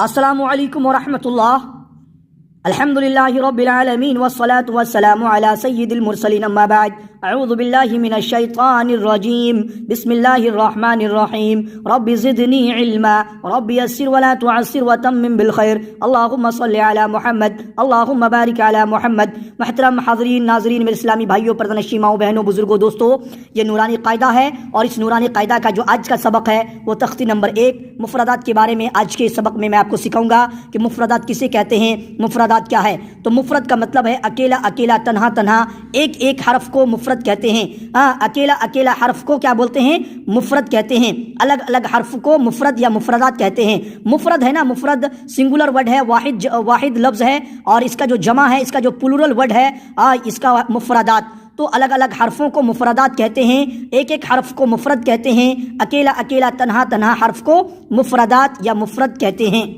अस्सलामु अलैकुम वरहमतुल्लाह। अल्हम्दुलिल्लाहि रब्बिल आलमीन वस्सलातु वस्सलामु अला सय्यिदिल मुरसलीन अम्मा बाद। अऊज़ु बिल्लाहि मिनश शैतानिर रजीम। बिस्मिल्लाहिर रहमानिर रहीम। रब्बि ज़िदनी इल्मा रब्बि यस्सिर वला तुअस्सिर वतम्मिम बिल खैर। अल्लाहुम्मा सल्लि अला मुहम्मद अल्लाहुम्मा बारिक अला मुहम्मद। मुहतरम हाज़रीन नाज़रीन, मेरे इस्लामी भाइयों, पर्दनशीं माओ बहनों बुजुर्गों दोस्तों, ये नूरानी कायदा है और इस नूरानी कायदा का जो आज का सबक है वो तख्ती नंबर 1 मुफरदात के बारे में आज के सबक में मैं आपको सिखाऊंगा कि मुफरदात किसे कहते हैं, मुफरदात क्या है। तो मुफरद का मतलब है अकेला अकेला, तन्हा तन्हा, एक एक हरफ को मुफरद कहते हैं। अकेला अकेला हरफ को क्या बोलते हैं? मुफरद कहते हैं। अलग अलग हरफ को मुफरद या मुफरदात कहते हैं। मुफरद है ना, मुफरद सिंगुलर वर्ड है, वाहिद लफ्ज़ है, और इसका जो जमा है, इसका जो प्लूरल वर्ड है, इसका मुफरदात। तो अलग अलग हरफों को मुफरदात कहते हैं, एक एक हरफ को मुफरद कहते हैं। अकेला अकेला, तन्हा तन्हा हरफ को मुफरदात या मुफरद कहते हैं।